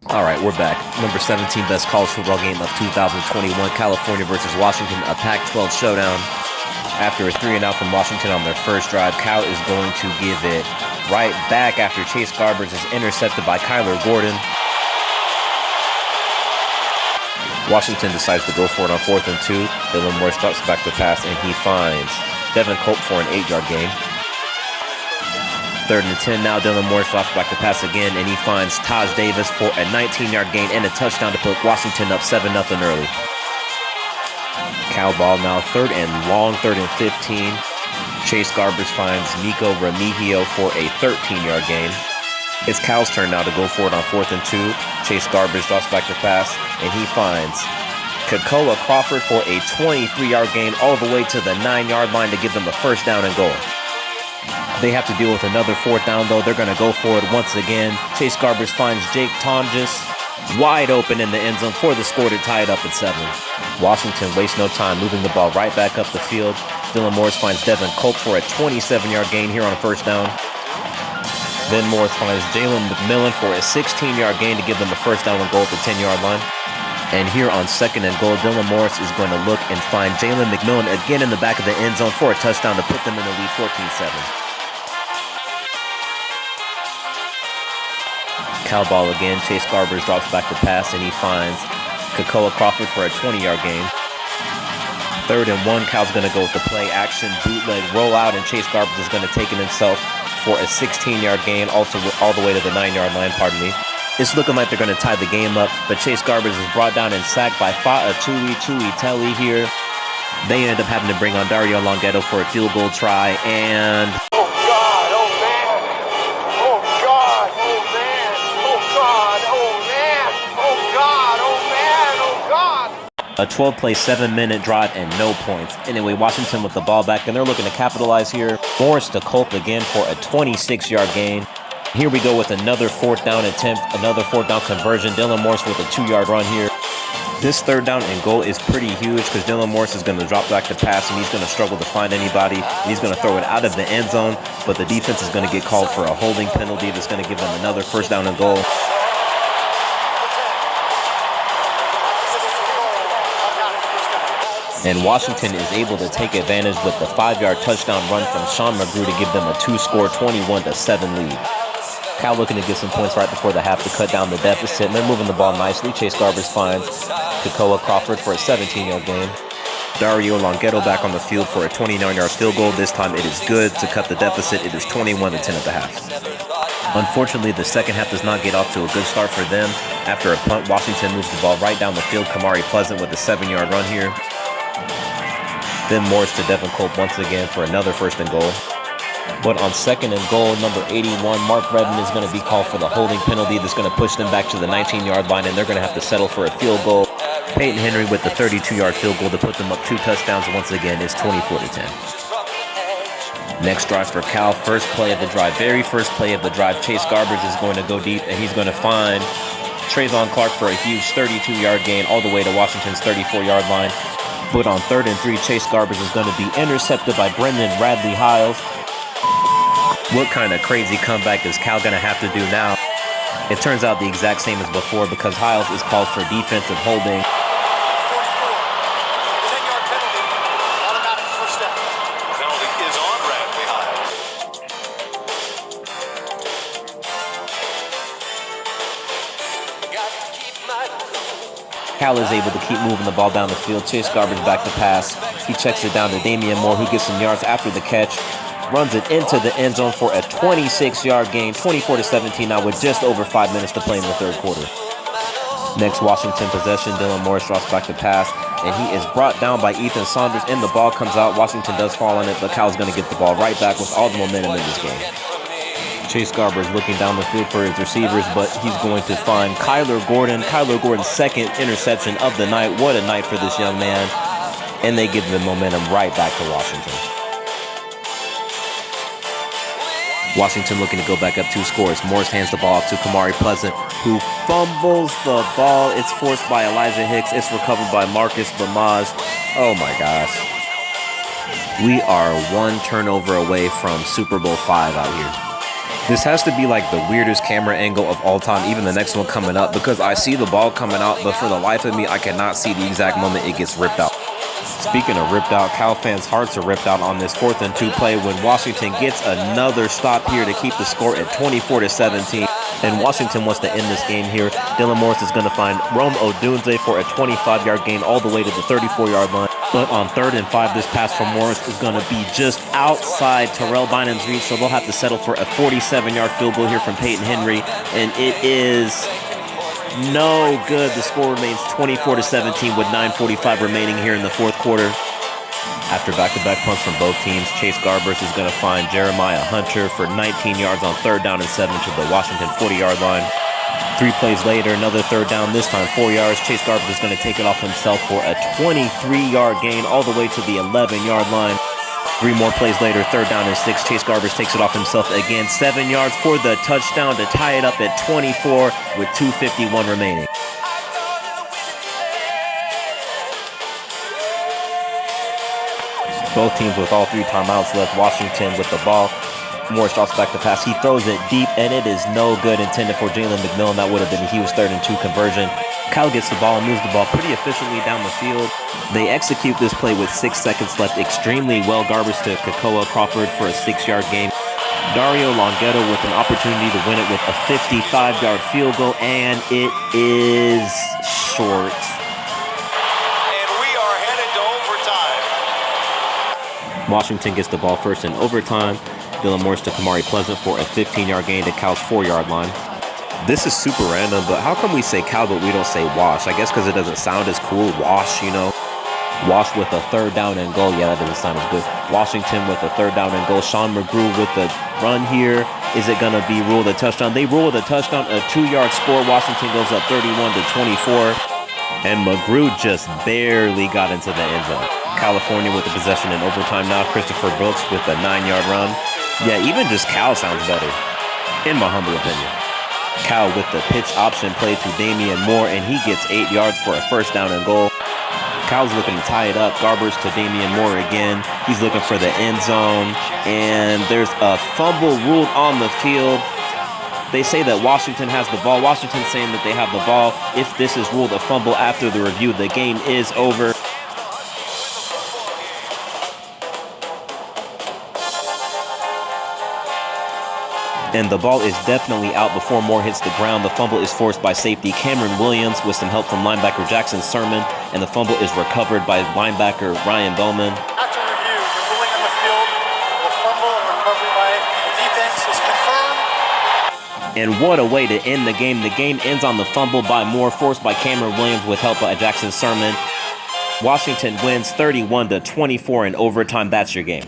All right, we're back. Number 17 best college football game of 2021, California versus Washington, a Pac-12 showdown. After a 3-and-out from Washington on their first drive, Cal is going to give it right back after Chase Garbers is intercepted by Kyler Gordon. Washington decides to go for it on 4th and 2. Dylan Morris drops back to pass, and he finds Devin Cope for an 8-yard gain. 3rd and 10 now. Dylan Morris drops back to pass again, and he finds Taj Davis for a 19-yard gain and a touchdown to put Washington up 7-0 early. Cal ball now 3rd and long, 3rd and 15. Chase Garbers finds Nico Remigio for a 13-yard gain. It's Cal's turn now to go for it on 4th and 2. Chase Garbers drops back to pass, and he finds Kekoa Crawford for a 23-yard gain all the way to the 9-yard line to give them a first down and goal. They have to deal with another 4th down, though. They're going to go for it once again. Chase Garbers finds Jake Tonjes wide open in the end zone for the score to tie it up at 7. Washington wastes no time, moving the ball right back up the field. Dylan Morris finds Devin Cope for a 27-yard gain here on a first down. Then Morris finds Jalen McMillan for a 16-yard gain to give them a first down and goal at the 10-yard line. And here on 2nd and goal, Dylan Morris is going to look and find Jalen McMillan again in the back of the end zone for a touchdown to put them in the lead 14-7. Cal ball again. Chase Garbers drops back to pass, and he finds Kekoa Crawford for a 20-yard gain. 3rd and 1. Cal's going to go with the play action bootleg rollout, and Chase Garbers is going to take it himself for a 16-yard gain all the way to the 9-yard line, pardon me. It's looking like they're going to tie the game up, but Chase Garbers is brought down and sacked by Fa'a Tui here. They end up having to bring on Dario Longhetto for a field goal try, and a 12-play, 7-minute drive and no points. Anyway, Washington with the ball back, and they're looking to capitalize here. Morris to Cope again for a 26-yard gain. Here we go with another 4th down attempt, another 4th down conversion. Dylan Morris with a 2-yard run here. This 3rd down and goal is pretty huge because Dylan Morris is going to drop back to pass, and he's going to struggle to find anybody. He's going to throw it out of the end zone, but the defense is going to get called for a holding penalty that's going to give them another 1st down and goal. And Washington is able to take advantage with the 5-yard touchdown run from Sean McGrew to give them a 2-score 21-7 lead. Cal looking to get some points right before the half to cut down the deficit, and they're moving the ball nicely. Chase Garbers finds Kekoa Crawford for a 17-yard gain. Dario Longhetto back on the field for a 29-yard field goal. This time it is good to cut the deficit. It is 21-10 at the half. Unfortunately, the second half does not get off to a good start for them. After a punt, Washington moves the ball right down the field. Kamari Pleasant with a 7-yard run here. Then Morris to Devin Cope once again for another 1st and goal. But on 2nd and goal, number 81, Mark Redden is going to be called for the holding penalty that's going to push them back to the 19-yard line, and they're going to have to settle for a field goal. Peyton Henry with the 32-yard field goal to put them up 2 touchdowns once again is 24-10. Next drive for Cal, first play of the drive, very first play of the drive. Chase Garbers is going to go deep, and he's going to find Trayvon Clark for a huge 32-yard gain all the way to Washington's 34-yard line. But on 3rd and 3, Chase Garbers is going to be intercepted by Brendan Radley Hiles. What kind of crazy comeback is Cal going to have to do now? It turns out the exact same as before because Hiles is called for defensive holding. Cal is able to keep moving the ball down the field. Chase Garbers back to pass. He checks it down to Damian Moore, who gets some yards after the catch. Runs it into the end zone for a 26-yard gain, 24-17 now with just over 5 minutes to play in the 3rd quarter. Next Washington possession, Dylan Morris drops back to pass, and he is brought down by Ethan Saunders, and the ball comes out. Washington does fall on it, but Cal's going to get the ball right back with all the momentum in this game. Chase Garber is looking down the field for his receivers, but he's going to find Kyler Gordon. Kyler Gordon's 2nd interception of the night. What a night for this young man. And they give the momentum right back to Washington. Washington looking to go back up 2 scores. Morris hands the ball off to Kamari Pleasant, who fumbles the ball. It's forced by Elijah Hicks. It's recovered by Marcus Bamaj. Oh my gosh. We are 1 turnover away from Super Bowl 5 out here. This has to be like the weirdest camera angle of all time, even the next one coming up, because I see the ball coming out, but for the life of me, I cannot see the exact moment it gets ripped out. Speaking of ripped out, Cal fans' hearts are ripped out on this 4th and 2 play when Washington gets another stop here to keep the score at 24-17. And Washington wants to end this game here. Dylan Morris is going to find Rome Odunze for a 25-yard gain all the way to the 34-yard line. But on 3rd and 5, this pass from Morris is going to be just outside Terrell Bynum's reach, so they'll have to settle for a 47-yard field goal here from Peyton Henry. And it is no good. The score remains 24-17 with 9:45 remaining here in the 4th quarter. After back-to-back punts from both teams, Chase Garbers is going to find Jeremiah Hunter for 19 yards on 3rd down and 7 to the Washington 40-yard line. 3 plays later, another 3rd down, this time 4 yards. Chase Garbers is going to take it off himself for a 23-yard gain all the way to the 11-yard line. 3 more plays later, 3rd down and 6. Chase Garbers takes it off himself again, 7 yards for the touchdown to tie it up at 24 with 2:51 remaining. Both teams with all 3 timeouts left. Washington with the ball. Morris drops back to pass. He throws it deep, and it is no good. Intended for Jalen McMillan. That would have been a huge 3rd and 2 conversion. Cal gets the ball and moves the ball pretty efficiently down the field. They execute this play with 6 seconds left extremely well. Garbers to Kakoa Crawford for a 6-yard gain. Dario Longhetto with an opportunity to win it with a 55-yard field goal, and it is short. Washington gets the ball first in overtime. Dylan Morris to Kamari Pleasant for a 15-yard gain to Cal's 4-yard line. This is super random, but how come we say Cal but we don't say Wash? I guess because it doesn't sound as cool. Wash, you know. Wash with a 3rd down and goal. Yeah, that doesn't sound as good. Washington with a 3rd down and goal. Sean McGrew with the run here. Is it going to be ruled a touchdown? They ruled a touchdown, a 2-yard score. Washington goes up 31-24. And McGrew just barely got into the end zone. California with the possession in overtime now. Christopher Brooks with a 9-yard run. Yeah, even just Cal sounds better, in my humble opinion. Cal with the pitch option play to Damian Moore, and he gets 8 yards for a 1st down and goal. Cal's looking to tie it up. Garbers to Damian Moore again. He's looking for the end zone, and there's a fumble ruled on the field. They say that Washington has the ball. Washington's saying that they have the ball. If this is ruled a fumble after the review, the game is over. And the ball is definitely out before Moore hits the ground. The fumble is forced by safety Cameron Williams with some help from linebacker Jackson Sermon, and the fumble is recovered by linebacker Ryan Bowman. After review, the ruling on the field, the fumble and recovery by the defense is confirmed. And what a way to end the game. The game ends on the fumble by Moore, forced by Cameron Williams with help by Jackson Sermon. Washington wins 31-24 in overtime. That's your game.